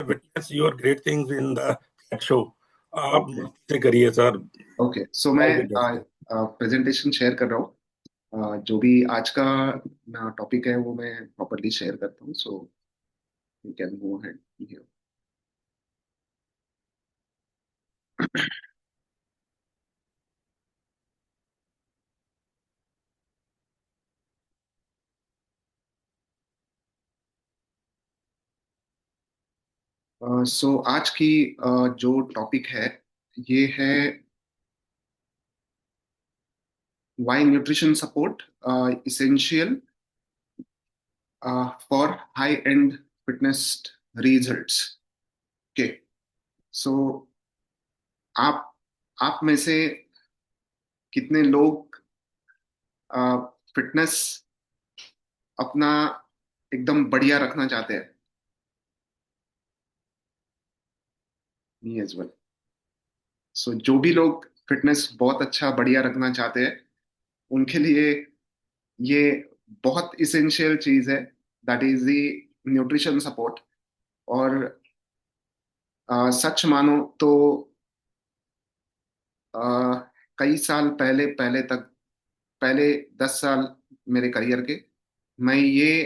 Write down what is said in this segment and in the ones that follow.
witness your great things in the that show. आप okay से करिए सर। ओके सो मैं all the best. Presentation share कर रहा हूँ। जो भी आज का टॉपिक है वो मैं प्रॉपरली शेयर करता हूँ, so you can go ahead here. So आज की जो टॉपिक है ये है why nutrition support essential for high and fitness results. Okay, so आप आप में से कितने लोग फिटनेस अपना एकदम बढ़िया रखना चाहते हैं? Me as well. सो जो भी लोग फिटनेस बहुत अच्छा बढ़िया रखना चाहते हैं उनके लिए ये बहुत इसेंशियल चीज है, that is the nutrition support. और सच मानो तो अ, कई साल पहले पहले तक पहले 10 साल मेरे करियर के, मैं ये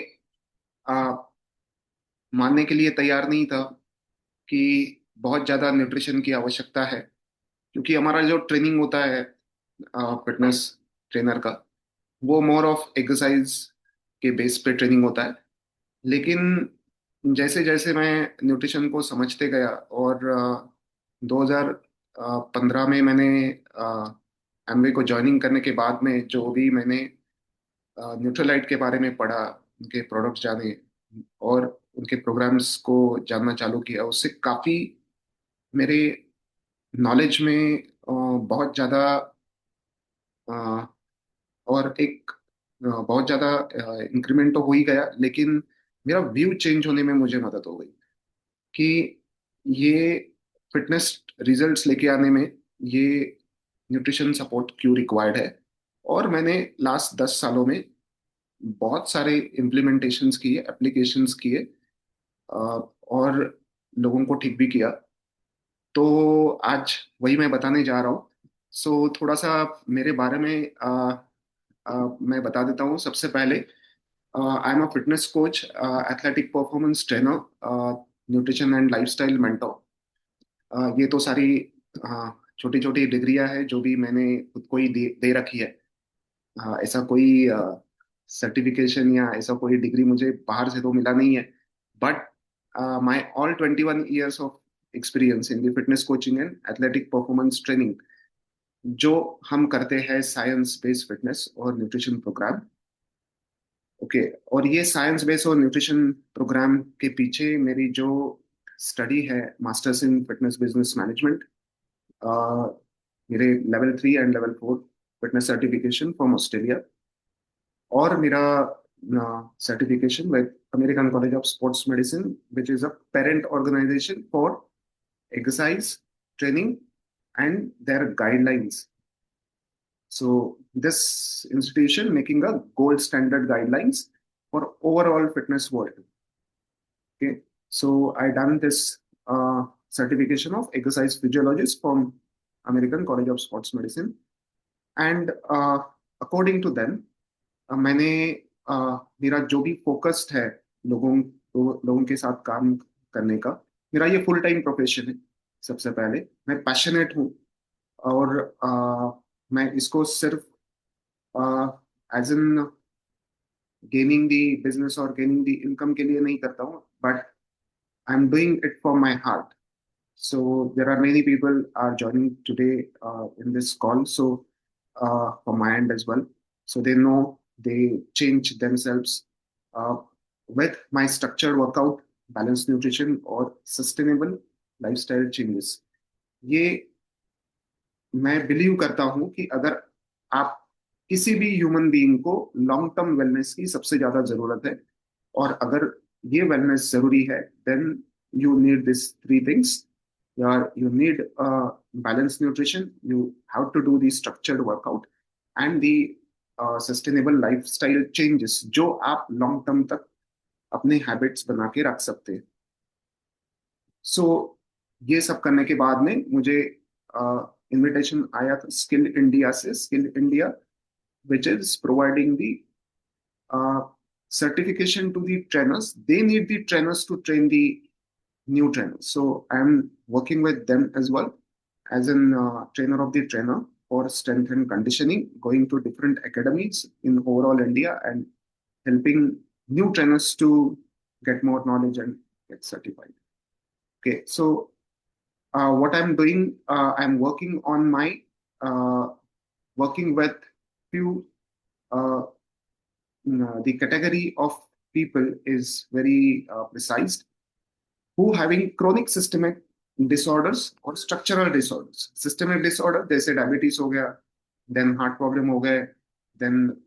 अ, मानने के लिए तैयार नहीं था कि बहुत ज्यादा न्यूट्रिशन की आवश्यकता है, क्योंकि हमारा जो ट्रेनिंग होता है फिटनेस ट्रेनर का, वो मोर ऑफ एक्सरसाइज के बेस पे ट्रेनिंग होता है। लेकिन जैसे जैसे मैं न्यूट्रिशन को समझते गया और 2015 में मैंने एमवे को ज्वाइनिंग करने के बाद में जो भी मैंने न्यूट्रलाइट के बारे में पढ़ा, उनके प्रोडक्ट्स जाने और उनके प्रोग्राम्स को जानना चालू किया, उससे काफ़ी मेरे नॉलेज में बहुत ज़्यादा और एक बहुत ज़्यादा इंक्रीमेंट तो हो ही गया, लेकिन मेरा व्यू चेंज होने में मुझे मदद हो गई कि ये फिटनेस रिजल्ट्स लेके आने में ये न्यूट्रिशन सपोर्ट क्यों रिक्वायर्ड है। और मैंने लास्ट 10 सालों में बहुत सारे इम्प्लीमेंटेशंस किए, एप्लीकेशंस किए, और लोगों को ठीक भी किया। तो आज वही मैं बताने जा रहा हूँ। सो थोड़ा सा मेरे बारे में मैं बता देता हूँ। सबसे पहले I am a fitness coach, athletic performance trainer, nutrition and lifestyle mentor. ये तो सारी छोटी छोटी डिग्रियां हैं जो भी मैंने खुद को ही दे रखी है। ऐसा कोई सर्टिफिकेशन या ऐसा कोई डिग्री मुझे बाहर से तो मिला नहीं है। But my all 21 years of experience in the fitness coaching and athletic performance training, जो हम करते हैं साइंस बेस्ड फिटनेस और न्यूट्रिशन प्रोग्राम। ओके, और ये साइंस बेस्ड और न्यूट्रिशन प्रोग्राम के पीछे मेरी जो स्टडी है, masters in fitness business management, मेरे level 3 and level 4 fitness certification from Australia, और मेरा certification with American College of Sports Medicine, which is a parent organization for exercise training and their guidelines. So this institution making a gold standard guidelines for overall fitness world. Okay, so I done this certification of exercise physiologist from American College of Sports Medicine, and according to them मैंने मेरा जो भी focused है लोगों के साथ काम करने का, मेरा ये फुल टाइम प्रोफेशन है। सबसे पहले मैं पैशनेट हूँ, और मैं इसको सिर्फ as in gaining the business और गेनिंग दी इनकम के लिए नहीं करता हूँ, but I am doing it for my heart. So there are many people are joining today in this call. So from my end as well, so they know they change themselves uh, with my structured workout, balanced nutrition, or sustainable lifestyle changes. ये मैं believe करता हूँ कि अगर आप किसी भी human being को लॉन्ग टर्म वेलनेस की सबसे ज्यादा जरूरत है, और अगर ये वेलनेस जरूरी है, then you need this three things. you need balanced nutrition, you have to do the structured workout, and the sustainable lifestyle changes जो आप लॉन्ग टर्म तक अपने हैबिट्स बना के रख सकते हैं। सो ये सब करने के बाद में मुझे इनविटेशन आया था स्किल इंडिया से, skill India which is providing the certification to the trainers. They need the trainers to train the new trainers. So I'm working with them as well as an trainer of the trainer for strength and conditioning, going to different academies in overall India and helping new trainers to get more knowledge and get certified. Okay, so what I'm doing, I'm working on my uh, working with few uh, the category of people is very precise who having chronic systemic disorders or structural disorders. Systemic disorder जैसे diabetes हो गया, then heart problem हो गए, then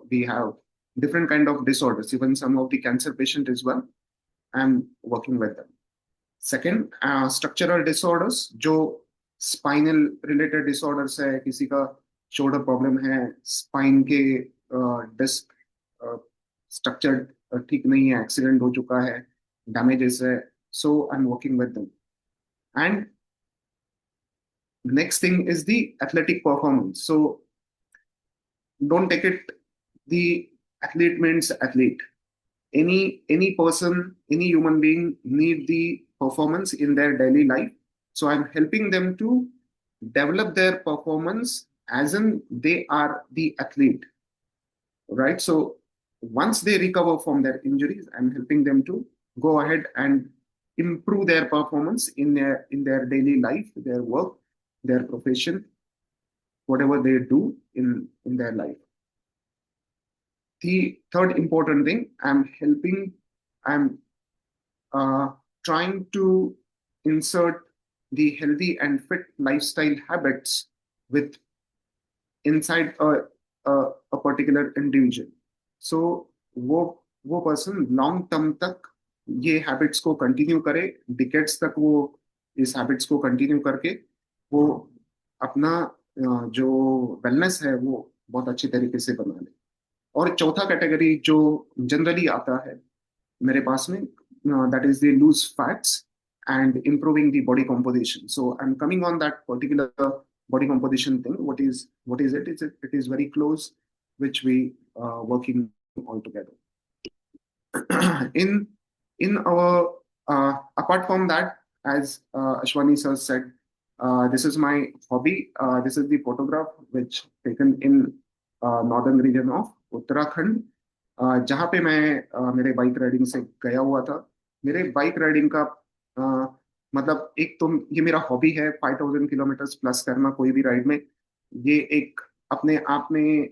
we have different kind of disorders, even some of the cancer patient as well. I'm working with them. Second, structural disorders जो spinal related disorders है, किसी का shoulder problem है, spine के disk structure ठीक नहीं है, एक्सीडेंट हो चुका है, डैमेजेस है, so I am working with them. And next thing is the athletic performance. So don't take it the athlete means athlete. Any person, any human being need the performance in their daily life. So I'm helping them to develop their performance as in they are the athlete, right? So once they recover from their injuries, I'm helping them to go ahead and improve their performance in their daily life, their work, their profession, whatever they do in their life. The third important thing, I'm trying to insert the healthy and fit lifestyle habits with inside a particular individual. So वो person long term तक ये habits को continue करे, decades तक वो इस habits को continue करके वो अपना जो वेलनेस है वो बहुत अच्छी तरीके से बना ले. और चौथा कैटेगरी जो जनरली आता है मेरे पास में, that is the lose fats and improving the body composition. So I'm coming on that particular body composition thing. What is it? It is very close, which we working all together. in our apart from that, as Ashwani sir said, this is my hobby. This is the photograph which taken in northern region of Uttarakhand, जहाँ पे मैं मेरे bike riding से गया हुआ था. मेरे bike riding का मतलब एक तो ये मेरा हॉबी है, 5000 किलोमीटर प्लस करना कोई भी राइड में. ये एक अपने आप में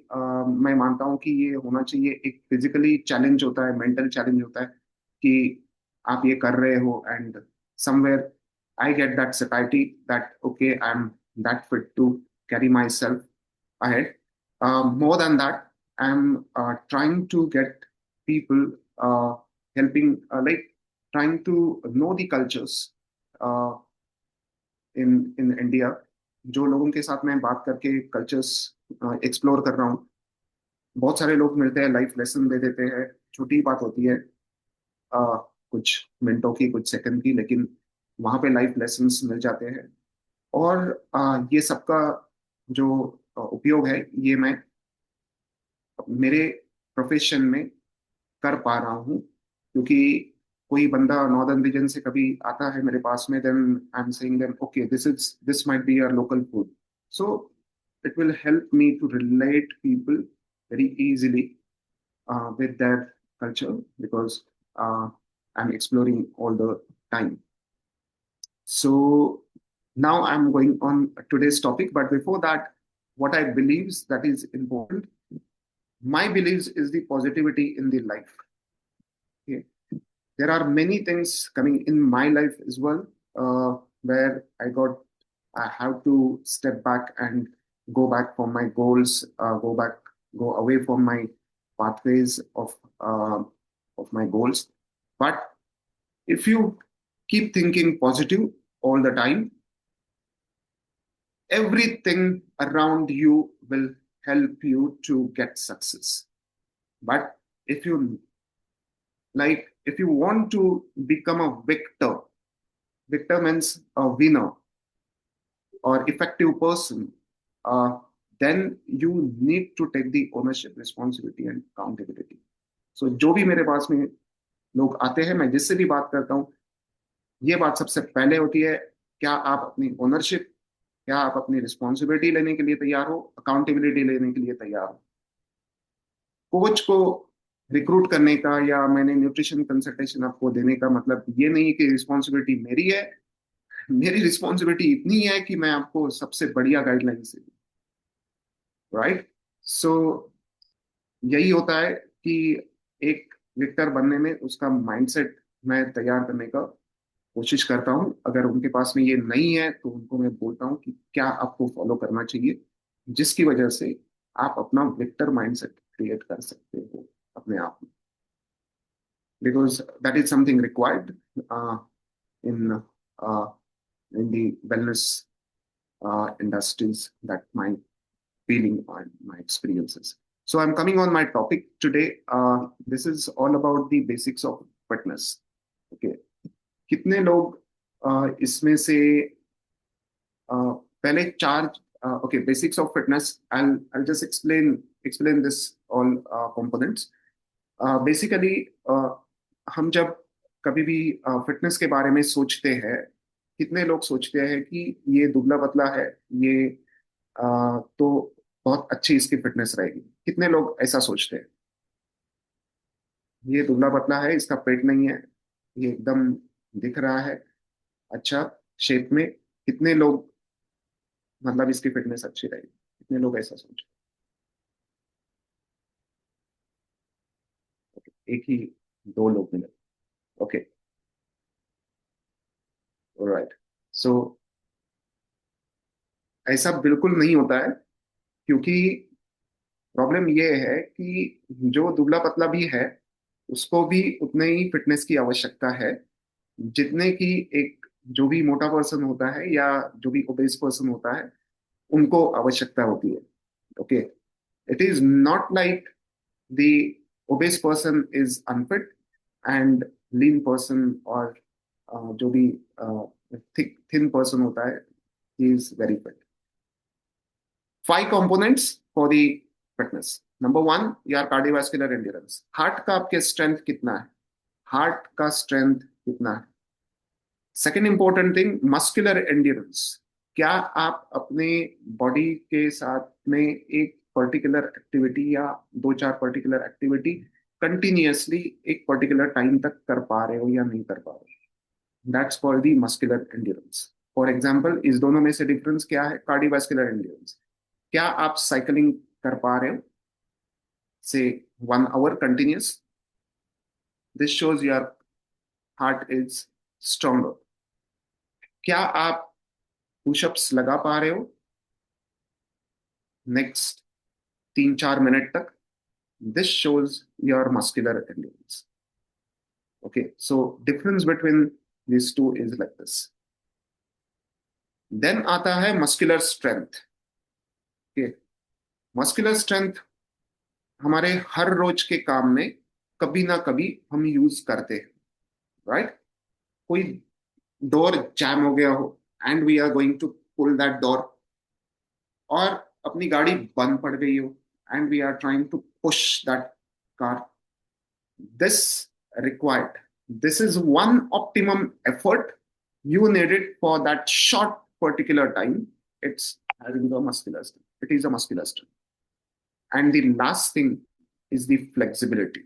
मैं मानता हूँ कि ये होना चाहिए. एक फिजिकली चैलेंज होता है, मेंटल चैलेंज होता है कि आप ये कर रहे हो, and somewhere I get that satisfaction that okay I am that fit to carry myself ahead. More than that, I'm trying to get people helping like trying to know the cultures in India. जो लोगों के साथ मैं बात करके cultures explore कर रहा हूँ, बहुत सारे लोग मिलते हैं, लाइफ लेसन दे देते हैं. छोटी बात होती है, कुछ मिनटों की, कुछ सेकंड की, लेकिन वहां पे लाइफ लेसन्स मिल जाते हैं. और ये सबका जो उपयोग है ये मैं मेरे प्रोफेशन में कर पा रहा हूँ. क्योंकि कोई बंदा नॉर्दर्न रीजन से कभी आता है मेरे पास में, then I am saying them okay this might be your local food. So it will help me to relate people very easily with their culture because I'm exploring all the time. So now I'm going on today's topic, but before that, what I believes that is important, my beliefs is the positivity in the life. Okay. There are many things coming in my life as well, where I have to step back and go back from my goals, go away from my pathways of my goals. But if you keep thinking positive all the time, everything around you will help you to get success. But if you want to become a victor, victor means a winner or effective person, then you need to take the ownership, responsibility and accountability. So जो भी मेरे पास में लोग आते हैं, मैं जिससे भी बात करता हूँ, ये बात सबसे पहले होती है, क्या आप अपनी ओनरशिप, क्या आप अपनी रिस्पॉन्सिबिलिटी लेने के लिए तैयार हो, अकाउंटेबिलिटी लेने के लिए तैयार हो। कोच को रिक्रूट करने का या मैंने न्यूट्रिशन कंसल्टेशन आपको देने का मतलब ये नहीं कि रिस्पॉन्सिबिलिटी मेरी है। मेरी रिस्पॉन्सिबिलिटी इतनी है कि मैं आपको सबसे बढ़िया गाइडलाइन से दूं, राइट। सो यही होता है कि एक विक्टर बनने में उसका माइंडसेट मैं तैयार करने का कोशिश करता हूँ। अगर उनके पास में ये नहीं है तो उनको मैं बोलता हूँ कि क्या आपको फॉलो करना चाहिए, जिसकी वजह से आप अपना विक्टर माइंडसेट क्रिएट कर सकते हो अपने आप में, because that is something required in in the wellness industries. That my feeling and my experiences. So I'm coming on my topic today. This is all about the basics of fitness. Okay. कितने लोग इसमें से पहले चार okay, basics of fitness. I'll just explain this all components. Basically हम जब कभी भी फिटनेस के बारे में सोचते हैं, कितने लोग सोचते हैं कि ये दुबला पतला है, ये तो बहुत अच्छी इसकी फिटनेस रहेगी। कितने लोग ऐसा सोचते हैं? ये दुबला पतला है, इसका पेट नहीं है, ये एकदम दिख रहा है अच्छा शेप में, कितने लोग मतलब इसकी फिटनेस अच्छी रहेगी, कितने लोग ऐसा सोचते हैं? एक ही दो लोग मिले। Okay, alright. सो ऐसा बिल्कुल नहीं होता है, क्योंकि प्रॉब्लम ये है कि जो दुबला पतला भी है उसको भी उतने ही फिटनेस की आवश्यकता है जितने की एक जो भी मोटा पर्सन होता है या जो भी ओबेस पर्सन होता है उनको आवश्यकता होती है। Okay, it is not like the obese person is unfit and lean person और जो भी थिक थिन पर्सन होता है is very fit. 5 components for the fitness. Number 1, your cardiovascular endurance. Heart का आपके स्ट्रेंथ कितना है, हार्ट का स्ट्रेंथ कितना है। Second important thing, muscular endurance. क्या आप अपने बॉडी के साथ में एक पर्टिकुलर एक्टिविटी या दो चार पर्टिकुलर एक्टिविटी कंटिन्यूअसली एक पर्टिकुलर टाइम तक कर पा रहे हो या नहीं कर पा रहे हो, that's called the muscular endurance. For example, इस दोनों में से डिफरेंस क्या है? कार्डियोवास्कुलर एंड्योरेंस, क्या आप साइकिलिंग कर पा रहे हो से 1 hour continuous, this shows your heart is stronger. क्या आप पुशअप्स लगा पा रहे हो नेक्स्ट 3-4 मिनट तक, this shows your muscular endurance. Okay, so difference between this two is like this. Then आता है muscular strength. Okay, muscular strength हमारे हर रोज के काम में कभी ना कभी हम यूज करते हैं, राइट। कोई डोर जैम हो गया हो and we are going to pull that door, और अपनी गाड़ी बंद पड़ गई हो and we are trying to push that car, this required, this is one optimum effort you need it for that short particular time. It's having the muscular strength, it is a muscular strength. And the last thing is the flexibility.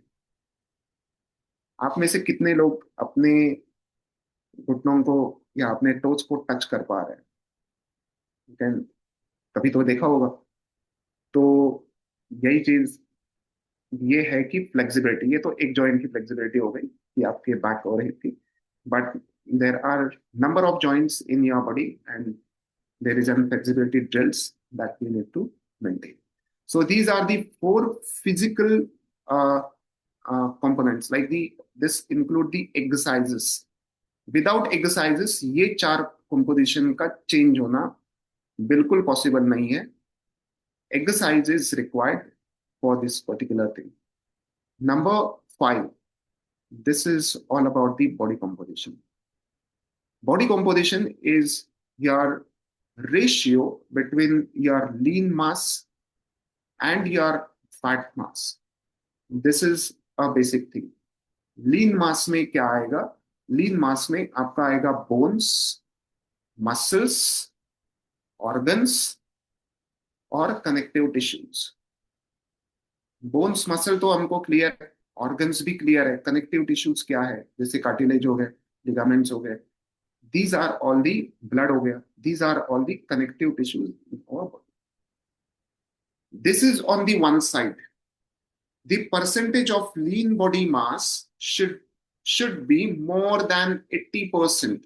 आप में से कितने लोग अपने घुटनों को या अपने टोच को टच कर पा रहे हैं? Then, कभी तो देखा होगा। तो यही चीज ये है कि फ्लेक्सिबिलिटी, ये तो एक जॉइंट की फ्लेक्सिबिलिटी हो गई कि आपके बैक और हिप की, but there are number of joints in your body and there is an flexibility drills that we need to maintain. So these are the 4 physical uh, components. Like this include the exercises. Without exercises, ये 4 composition का change होना बिल्कुल possible नहीं है। Exercise is required for this particular thing. Number 5, this is all about the body composition. body composition is your ratio between your lean mass and your fat mass. This is a basic thing. लीन मास में क्या आएगा? लीन मास में आपका आएगा bones, muscles, organs और connective tissues. Bones muscle तो हमको clear है, ऑर्गन्स भी क्लियर है, कनेक्टिव टिश्यूज क्या है? जैसे कार्टिलेज हो गए, लिगामेंट्स हो गए, these are all the blood हो गया, these are all the connective tissues in our body. This is on the one side. The percentage of lean body mass should be more than 80%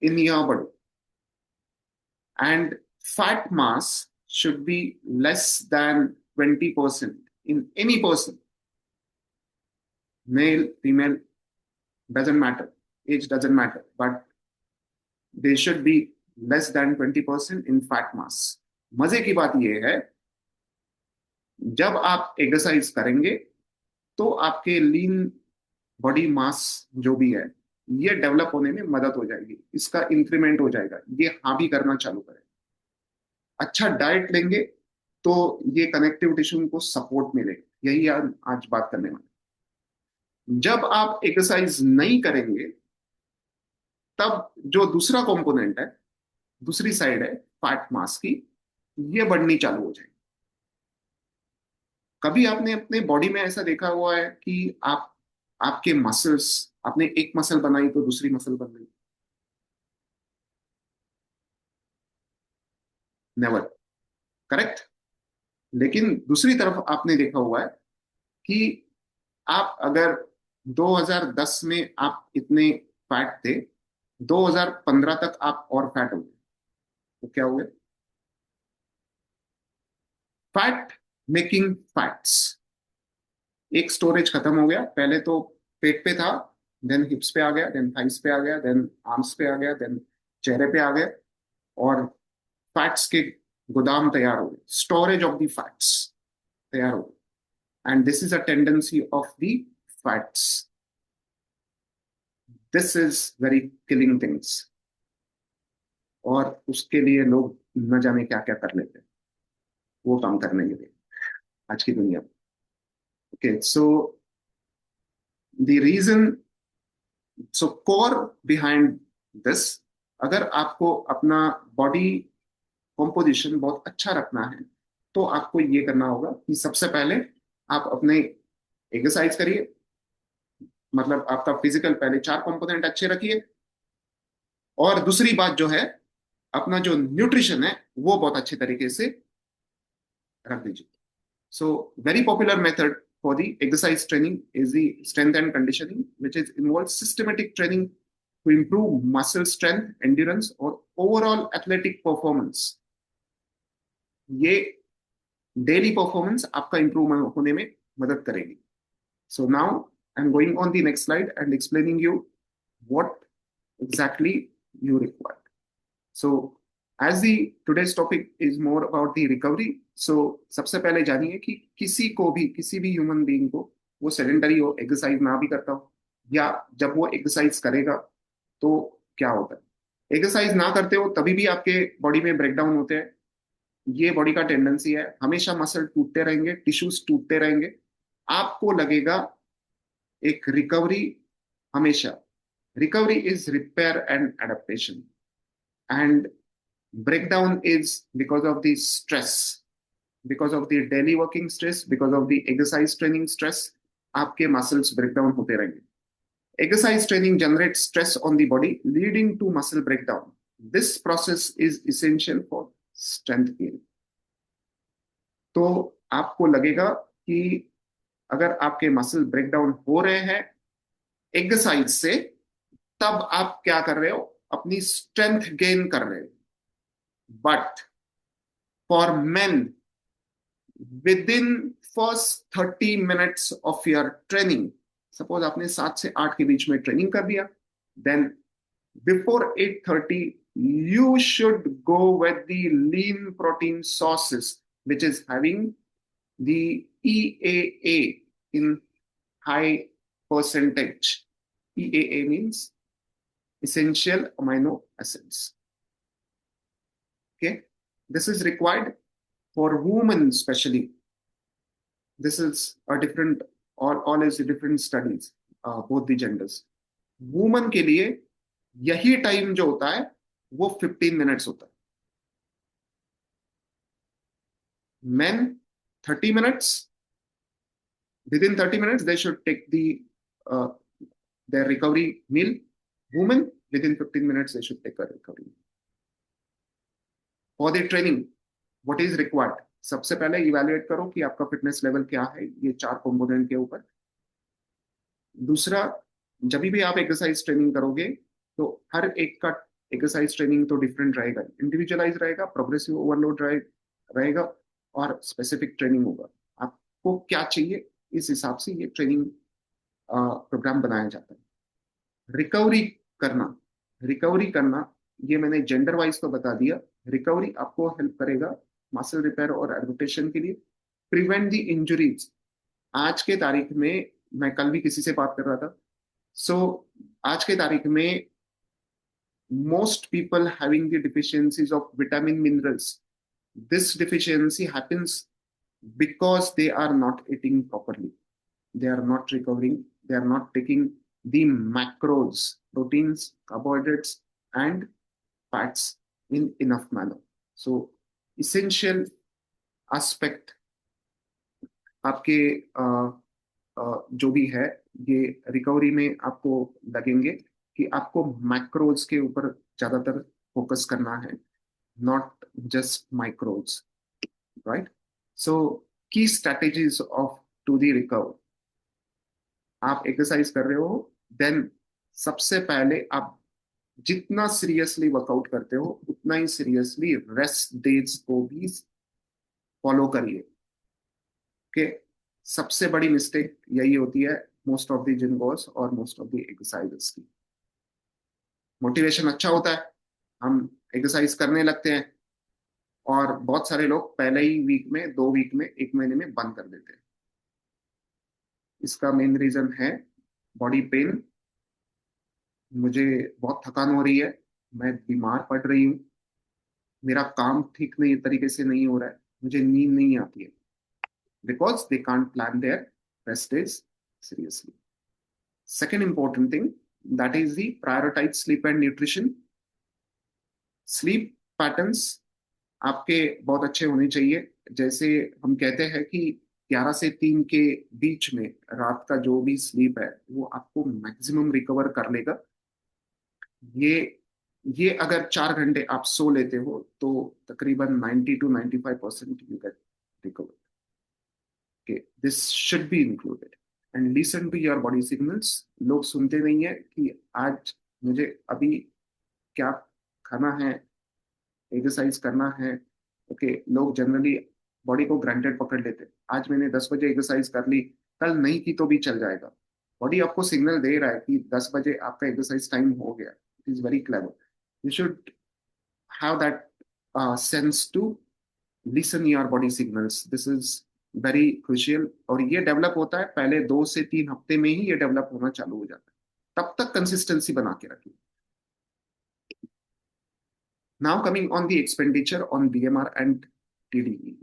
in your body, and fat mass should be less than 20% in any person. Male, female, doesn't matter, age doesn't matter, but they should be less than 20% in fat mass. मजे की बात यह है, जब आप exercise करेंगे तो आपके लीन बॉडी मास जो भी है ये डेवलप होने में मदद हो जाएगी, इसका इंक्रीमेंट हो जाएगा, ये हावी करना चालू करें. अच्छा डाइट लेंगे तो ये कनेक्टिव टिश्यू को सपोर्ट मिलेगा. यही आज बात करने वाले. जब आप एक्सरसाइज नहीं करेंगे तब जो दूसरा कंपोनेंट है, दूसरी साइड है फैट मास की, ये बढ़नी चालू हो जाएगी. कभी आपने अपने बॉडी में ऐसा देखा हुआ है कि आपके मसल्स, आपने एक मसल बनाई तो दूसरी मसल बन गई? नेवर. करेक्ट. लेकिन दूसरी तरफ आपने देखा हुआ है कि आप अगर 2010 में आप इतने फैट थे, 2015 तक आप और फैट हो गए, तो क्या हुए? Fat making fats. एक स्टोरेज खत्म हो गया. पहले तो पेट पे था, देन हिप्स पे आ गया, देन थाइस पे आ गया, देन आर्म्स पे आ गया, देन चेहरे पे आ गया, और फैट्स के गोदाम तैयार हो गए. स्टोरेज ऑफ द फैट्स तैयार हो गए. And this is a tendency of the fats. This is very killing things. और उसके लिए लोग न जाने क्या क्या कर लेते हैं वो काम करने के लिए आज की दुनिया में. Okay, so the reason, so core behind this, अगर आपको अपना बॉडी कॉम्पोजिशन बहुत अच्छा रखना है तो आपको ये करना होगा कि सबसे पहले आप अपने एक्सरसाइज करिए, मतलब आपका फिजिकल पहले 4 कंपोनेंट अच्छे रखिए, और दूसरी बात जो है अपना जो न्यूट्रिशन है वो बहुत अच्छे तरीके से रख दीजिए. So very popular method for the exercise training is the strength and conditioning, which is involves systematic training to improve muscle strength, endurance और overall athletic performance. ये डेली परफॉर्मेंस आपका इंप्रूव होने में मदद करेगी. So now I'm going on the next slide and explaining you what exactly you require. So as the today's topic is more about the recovery, so सबसे पहले जानिए कि किसी भी ह्यूमन बीइंग को, वो सेडेंटरी हो, एक्सरसाइज ना भी करता हो, या जब वो एक्सरसाइज करेगा तो क्या होता है? एक्सरसाइज ना करते हो तभी भी आपके बॉडी में ब्रेकडाउन होते हैं. ये बॉडी का टेंडेंसी है, हमेशा मसल टूटते रहेंगे, टिश्यूज टूटते रहेंगे. आपको लगेगा एक रिकवरी, हमेशा recovery is repair and adaptation, and breakdown is because of the stress, because of the daily working stress, because of the exercise training stress. आपके मसल्स ब्रेकडाउन होते रहेंगे. Exercise training generates stress on the body, leading to muscle breakdown. This process is essential for strength gain. तो आपको लगेगा कि अगर आपके muscle breakdown हो रहे हैं एक्सरसाइज से, तब आप क्या कर रहे हो? अपनी स्ट्रेंथ गेन कर रहे हो. But for men, within first 30 minutes of your training, suppose आपने 7 से 8 के बीच में ट्रेनिंग कर दिया, then before 8:30 you should go with the lean protein sources, which is having the EAA in high percentage. EAA means essential amino acids. Okay, this is required for women especially. This is a different, all is different studies, both the genders. Woman के लिए यही time जो होता है वो 15 minutes होता है. Men 30 minutes. Within 30 minutes they should take uh, their recovery meal. Women within 15 minutes they should take a recovery meal. For the training, what is required? सबसे पहले इवैल्यूएट करो कि आपका फिटनेस लेवल क्या है, ये 4 कंपोनेंट के ऊपर. दूसरा, जब भी आप एक्सरसाइज ट्रेनिंग करोगे तो हर एक का एक्सरसाइज ट्रेनिंग तो डिफरेंट रहेगा, इंडिविजुअलाइज रहेगा, प्रोग्रेसिव ओवरलोड रहेगा और स्पेसिफिक ट्रेनिंग होगा. आपको क्या चाहिए इस हिसाब से ये ट्रेनिंग प्रोग्राम बनाया जाता है. रिकवरी करना ये मैंने जेंडर वाइज तो बता दिया. रिकवरी आपको हेल्प करेगा मसल रिपेयर और एडaptation के लिए. Prevent the injuries. आज के तारीख में, मैं कल भी किसी से बात कर रहा था, आज के तारीख में most people having the deficiencies of vitamin minerals, this deficiency happens because they are not eating properly, they are not recovering, they are not taking the macros, proteins, carbohydrates and fats in enough manner. So essential aspect आपके जो भी है ये recovery में आपको लगेंगे कि आपको मैक्रोज के ऊपर ज्यादातर फोकस करना है, not just micros, right. So key strategies of to the recover. आप एक्सरसाइज कर रहे हो, देन सबसे पहले आप जितना सीरियसली वर्कआउट करते हो उतना ही सीरियसली रेस्ट डेज को भी फॉलो करिए. ओके, सबसे बड़ी मिस्टेक यही होती है most of the gym gorge और मोस्ट ऑफ द एक्सरसाइजर्स की. मोटिवेशन अच्छा होता है, हम एक्सरसाइज करने लगते हैं और बहुत सारे लोग पहले ही वीक में, 2 वीक में, 1 महीने में बंद कर देते हैं. इसका मेन रीजन है बॉडी पेन. मुझे बहुत थकान हो रही है, मैं बीमार पड़ रही हूँ, मेरा काम ठीक नहीं तरीके से नहीं हो रहा है, मुझे नींद नहीं आती है, because they can't plan their rest days seriously. Second important thing, that is the prioritize sleep and nutrition. Sleep patterns आपके बहुत अच्छे होने चाहिए. जैसे हम कहते हैं कि 11 से 3 के बीच में रात का जो भी स्लीप है वो आपको मैक्सिमम रिकवर कर लेगा. ये अगर 4 घंटे आप सो लेते हो तो तकरीबन 90 to 95% you get recover. Okay, this should be included and listen to your body signals. लोग सुनते नहीं है कि आज मुझे अभी क्या खाना है, एक्सरसाइज करना है. ओके, लोग जनरली बॉडी को ग्रांटेड पकड़ लेते हैं. आज मैंने 10 बजे एक्सरसाइज कर ली, कल नहीं की तो भी चल जाएगा. बॉडी आपको सिग्नल दे रहा है कि 10 बजे आपका एक्सरसाइज टाइम हो गया. It is very clever. You should have that sense to listen your body signals. This is very crucial. और ये डेवलप होता है पहले 2 से 3 हफ्ते में ही ये डेवलप होना चालू हो जाता है. तब तक कंसिस्टेंसी बना के रखिए. Now coming on the expenditure on BMR and TDE.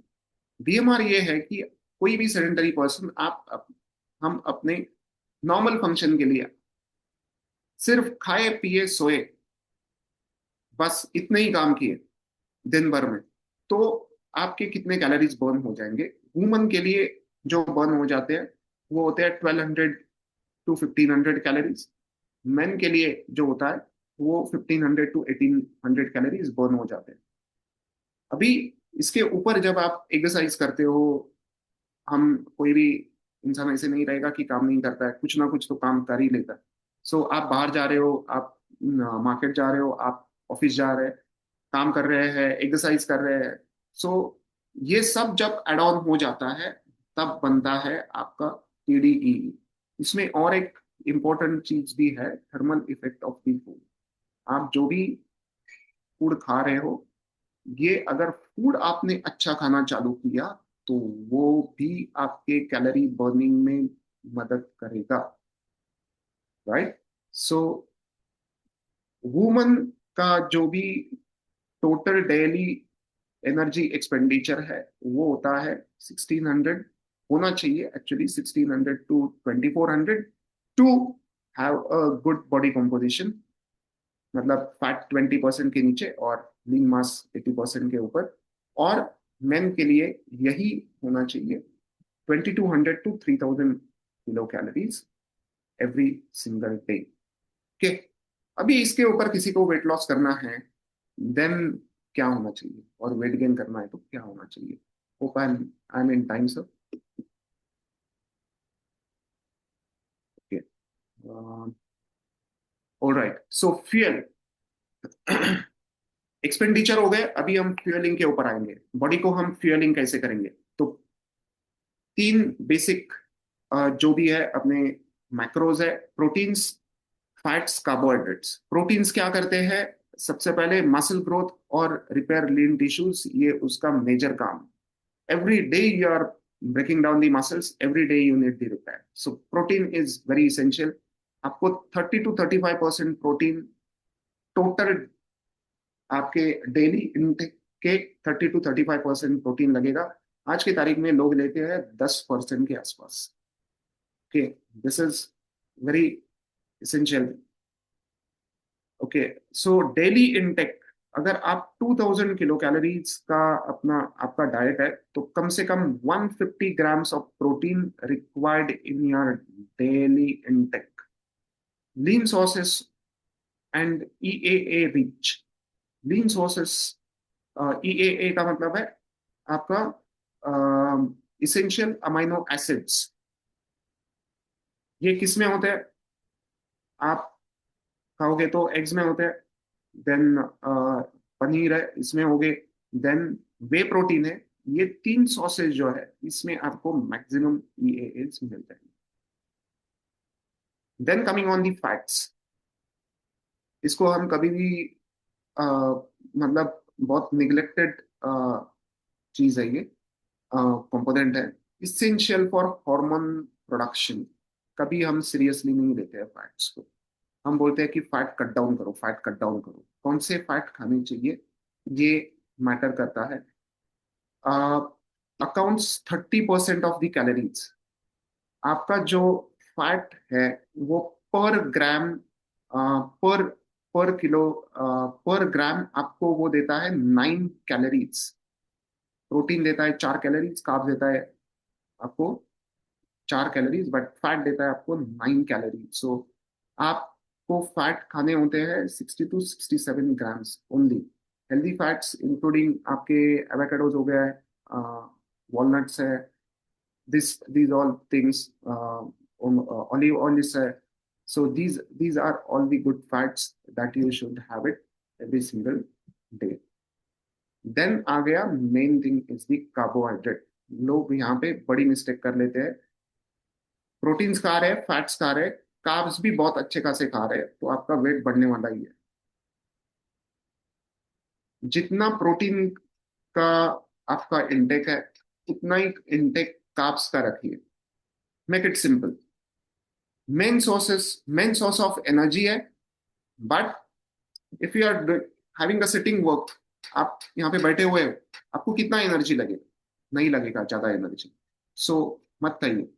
BMR ये है कि कोई भी सेडेंटरी पर्सन, हम अपने नॉर्मल फंक्शन के लिए सिर्फ खाए पिए सोए, बस इतने ही काम किए दिन भर में, तो आपके कितने कैलोरीज बर्न हो जाएंगे. वुमन के लिए जो बर्न हो जाते हैं वो होते हैं 1200 to 1500 कैलोरीज. मेन के लिए जो होता है वो 1500 to 1800 कैलोरीज बर्न हो जाते हैं. अभी इसके ऊपर जब आप एक्सरसाइज करते हो, हम कोई भी इंसान ऐसे नहीं रहेगा कि काम नहीं करता है, कुछ ना कुछ तो काम कर ही लेता है. सो आप बाहर जा रहे हो, आप मार्केट जा रहे हो, आप ऑफिस जा रहे हैं, काम कर रहे हैं, एक्सरसाइज कर रहे हैं. सो ये सब जब एड ऑन हो जाता है तब बनता है आपका टीडीई. इसमें और एक इंपॉर्टेंट चीज भी है, thermal effect of the food. आप जो भी फूड खा रहे हो, ये अगर फूड आपने अच्छा खाना चालू किया तो वो भी आपके कैलोरी बर्निंग में मदद करेगा, राइट. सो वुमन का जो भी टोटल डेली एनर्जी एक्सपेंडिचर है वो होता है 1600, होना चाहिए actually 1600 to 2400 to have a good body composition, मतलब फैट 20% के नीचे और लीन मास 80% के ऊपर। और मेन के लिए यही होना चाहिए 2200 to 3000 kilo calories every single day के। अभी इसके ऊपर किसी को वेट लॉस करना है देन क्या होना चाहिए, और वेट गेन करना है तो क्या होना चाहिए? Hope I am in time sir. Okay, alright, so fuel expenditure हो गए, अभी हम फ्यूलिंग के ऊपर आएंगे। बॉडी को हम फ्यूलिंग कैसे करेंगे? तो तीन बेसिक जो भी है अपने मैक्रोज है, प्रोटीन्स, फैट्स, कार्बोहाइड्रेट्स। प्रोटीन्स क्या करते हैं? सबसे पहले मसल ग्रोथ और रिपेयर लीन टिश्यूज, ये उसका मेजर काम। every day you are breaking down the muscles, every day you need the repair, so protein is very essential। आपको 30 to 35% प्रोटीन टोटल आपके डेली इनटेक के 30 to 35% प्रोटीन लगेगा। आज की तारीख में लोग लेते हैं 10% के आसपास। Okay, this is very essential। Okay, so daily intake, अगर आप 2000 किलो कैलोरीज का अपना आपका डाइट है तो कम से कम 150 grams of protein required in your daily intake. Lean sources and EAA rich. Lean sources, EAA का मतलब है आपका इसेंशियल अमाइनो एसिड्स। ये किस में होते हैं? आप खाओगे तो एग्स में होते हैं, देन पनीर है इसमें हो गए, देन वे प्रोटीन है। ये तीन सॉसेज जो है इसमें आपको मैक्सिमम EAAs मिल जाएंगे। Then coming on the fats, इसको हम कभी भी मतलब बहुत निग्लेक्टेड चीज है, ये कंपोनेंट है, इसेंशियल फॉर हार्मोन प्रोडक्शन। कभी हम सीरियसली नहीं लेते हैं फैट्स को। हम बोलते हैं कि फैट कट डाउन करो, फैट कट डाउन करो। कौन से फैट खाने चाहिए ये मैटर करता है। Accounts 30% of the calories. आपका जो फैट है वो पर ग्राम, पर पर किलो, पर ग्राम आपको वो देता है 9 कैलोरीज। प्रोटीन देता है 4 कैलोरीज, कार्ब देता है आपको 4 कैलोरीज, बट फैट देता है आपको 9 कैलोरीज। सो आपको फैट खाने होते हैं 60 to 67 grams only. Healthy fats including आपके एवोकाडोज हो गया है, वॉलनट्स है, this these all things, olive oil is so these are all the good fats that you should have it every single day। Then आ गया main thing is the carbohydrate. लोग यहाँ पे बड़ी मिस्टेक कर लेते हैं, प्रोटीन्स खा रहे हैं, फैट्स खा रहे हैं, कार्ब्स भी बहुत अच्छे खासे खा रहे हैं, तो आपका वेट बढ़ने वाला ही है। जितना प्रोटीन का आपका इंटेक है उतना ही इंटेक कार्ब्स का रखिए। Make it simple. Main source of energy है, but if you are having a sitting work, आप यहाँ पे बैठे हुए हो, आपको कितना एनर्जी लगेगा? नहीं लगेगा ज्यादा एनर्जी। सो मत खाइए।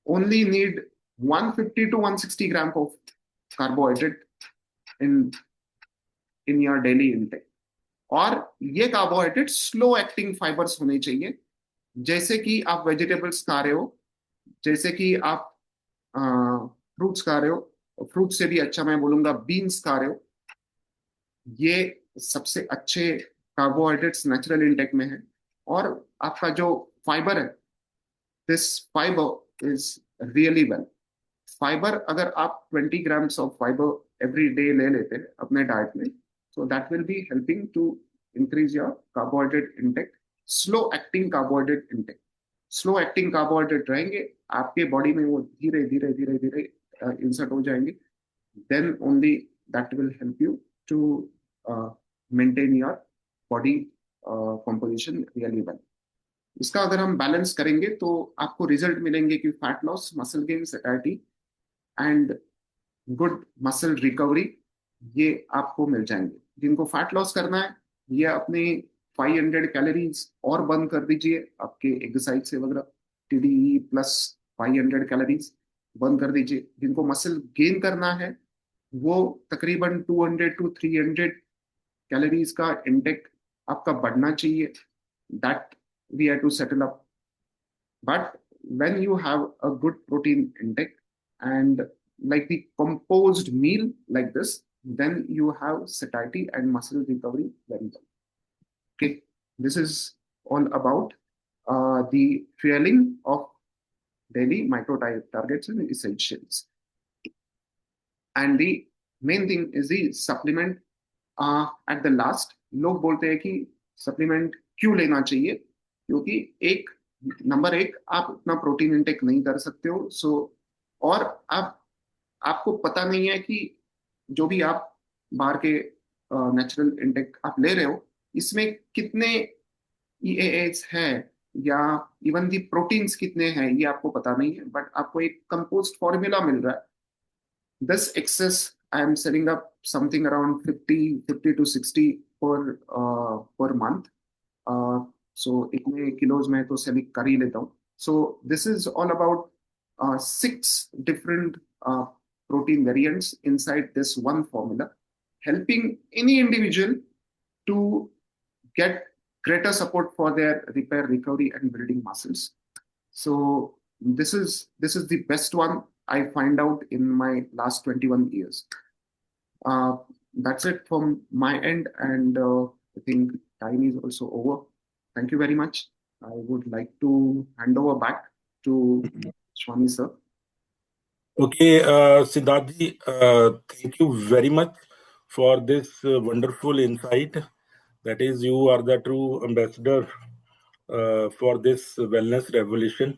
Only need 150 to 160 gram of carbohydrate in in your daily intake. और ये कार्बोहाइड्रेट स्लो एक्टिंग फाइबर्स होने चाहिए। जैसे कि आप वेजिटेबल्स खा रहे हो, जैसे कि आप फ्रूट्स खा रहे हो, फ्रूट से भी अच्छा मैं बोलूंगा बीन्स खा रहे हो, ये सबसे अच्छे कार्बोहाइड्रेट्स नेचुरल इंटेक में है। और आपका जो फाइबर है, this fibre is really well. Fibre अगर आप 20 grams of fibre every day ले लेते हैं अपने डाइट में, so that will be helping to increase your carbohydrate intake। Slow acting carbohydrate intake, slow acting carbohydrate रहेंगे आपके बॉडी में, वो धीरे धीरे धीरे धीरे इंसर्ट हो जाएंगे। Then only that will help you to maintain your body composition really well. इसका अगर हम बैलेंस करेंगे तो आपको रिजल्ट मिलेंगे कि fat loss, muscle gain, satisfaction and good muscle recovery, ये आपको मिल जाएंगे। जिनको फैट लॉस करना है, ये अपने 500 कैलोरीज और बंद कर दीजिए आपके एक्सरसाइज से वगैरह, टीडीई प्लस 500 कैलोरीज बंद कर दीजिए। जिनको मसल गेन करना है, वो तकरीबन 200 टू 300 कैलोरीज का इंटेक आपका बढ़ना चाहिए, that we have to settle up. But when you have a good protein intake and like the composed meal like this, then you have satiety and muscle recovery very well. Okay, this is all about the fueling of daily micro targets and essentials. And the main thing is the supplement. At the last, लोग बोलते हैं कि supplement क्यों लेना चाहिए, क्योंकि एक number एक, आप उतना प्रोटीन इंटेक नहीं कर सकते हो। सो और आपको पता नहीं है कि जो भी आप बाहर के नेचुरल इंटेक आप ले रहे हो, इसमें कितने EAAs है या इवन दी प्रोटीन्स कितने हैं, ये आपको पता नहीं है। बट आपको एक कंपोस्ट फॉर्मूला मिल रहा है। This excess, I am setting up something around 50 to 60 per month. So इतने किलोज में तो सेल कर ही लेता हूँ। So this is all about 6 different protein variants inside this one formula, helping any individual to get greater support for their repair, recovery, and building muscles. So this is the best one I find out in my last 21 years. That's it from my end, and I think time is also over. Thank you very much. I would like to hand over back to Swami sir. Okay, Siddharth, thank you very much for this wonderful insight. That is, you are the true ambassador for this wellness revolution.